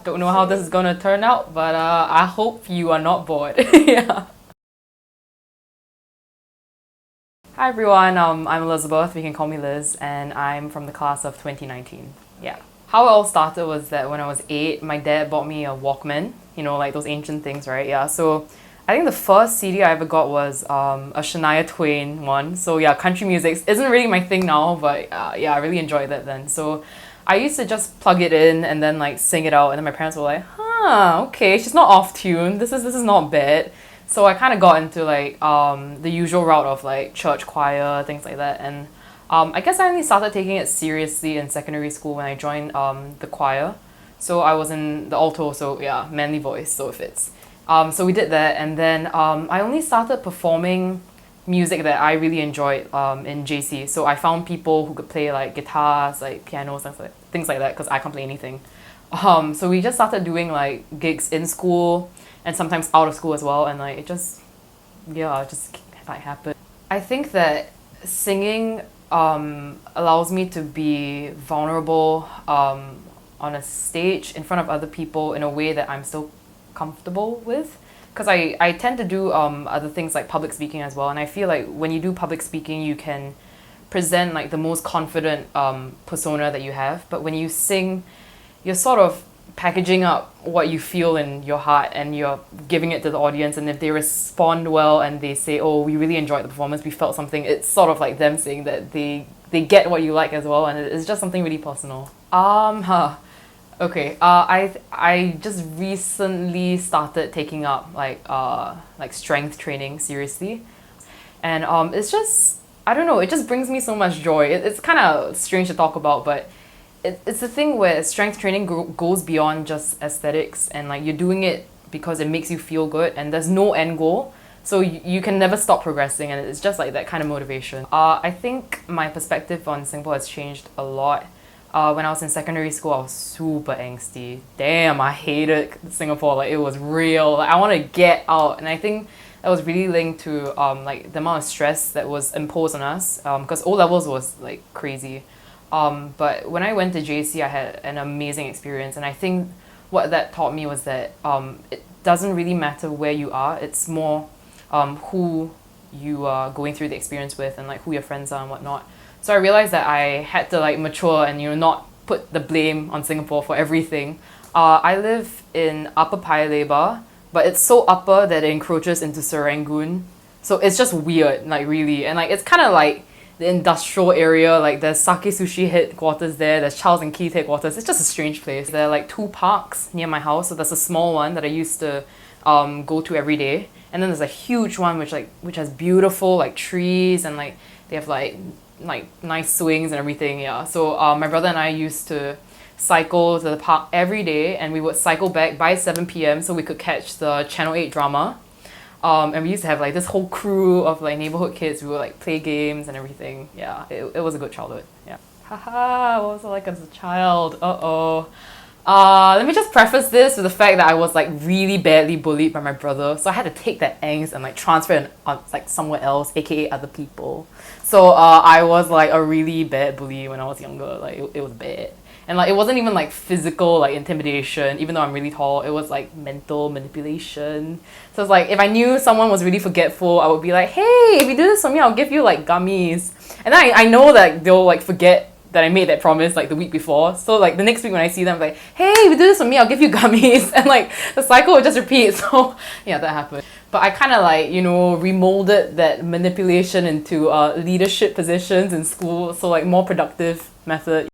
Don't know how this is gonna turn out, but I hope you are not bored. Yeah. Hi everyone, I'm Elizabeth, we can call me Liz, and I'm from the class of 2019. Yeah. How it all started was that when I was 8, my dad bought me a Walkman, like those ancient things, right? Yeah, so I think the first CD I ever got was a Shania Twain one. So yeah, country music isn't really my thing now, but yeah, I really enjoyed that then. So I used to just plug it in and then like sing it out, and then my parents were like, "Huh, okay, she's not off tune. This is not bad." So I kind of got into like the usual route of like church choir, things like that, and I guess I only started taking it seriously in secondary school when I joined the choir. So I was in the alto, so yeah, manly voice, so it fits. So we did that, and then I only started performing music that I really enjoyed in JC. So I found people who could play like guitars, like pianos, things like that, because I can't play anything. So we just started doing like gigs in school and sometimes out of school as well, and like it just, yeah, it just like happened. I think that singing allows me to be vulnerable on a stage in front of other people in a way that I'm still comfortable with, because I tend to do other things like public speaking as well, and I feel like when you do public speaking you can present like the most confident persona that you have, but when you sing you're sort of packaging up what you feel in your heart and you're giving it to the audience, and if they respond well and they say, "Oh, we really enjoyed the performance, we felt something," it's sort of like them saying that they get what you like as well, and it's just something really personal. Okay, I just recently started taking up like strength training seriously, and it's just, I don't know, it just brings me so much joy. It's kind of strange to talk about, but it's the thing where strength training goes beyond just aesthetics, and like you're doing it because it makes you feel good, and there's no end goal, so you can never stop progressing, and it's just like that kind of motivation. I think my perspective on Singapore has changed a lot. When I was in secondary school, I was super angsty. Damn, I hated Singapore. Like, it was real. Like, I want to get out. And I think that was really linked to like the amount of stress that was imposed on us, because O levels was like crazy. But when I went to JC, I had an amazing experience, and I think what that taught me was that it doesn't really matter where you are. It's more who you are going through the experience with, and like who your friends are and whatnot. So I realized that I had to like mature and not put the blame on Singapore for everything. I live in Upper Paya Lebar, but it's so upper that it encroaches into Serangoon. So it's just weird, like really. And like it's kind of like the industrial area, like there's Sake Sushi headquarters there, there's Charles and Keith headquarters. It's just a strange place. There are like 2 parks near my house. So there's a small one that I used to go to every day. And then there's a huge one which has beautiful like trees, and like they have like nice swings and everything. Yeah, so my brother and I used to cycle to the park every day, and we would cycle back by 7 p.m. so we could catch the Channel 8 drama. And we used to have like this whole crew of like neighborhood kids. We would like play games and everything. Yeah, it was a good childhood. Yeah. Haha, what was I like as a child? Uh-oh. Let me just preface this with the fact that I was like really badly bullied by my brother, so I had to take that angst and like transfer it on like somewhere else, aka other people. So I was like a really bad bully when I was younger. Like it was bad, and like it wasn't even like physical like intimidation. Even though I'm really tall, it was like mental manipulation. So it's like if I knew someone was really forgetful, I would be like, "Hey, if you do this for me, I'll give you like gummies." And then I know that they'll like forget that I made that promise like the week before. So like the next week when I see them, I'm like, "Hey, if you do this for me, I'll give you gummies." And like the cycle would just repeat. So yeah, that happened. But I kind of like, remolded that manipulation into leadership positions in school. So like more productive method.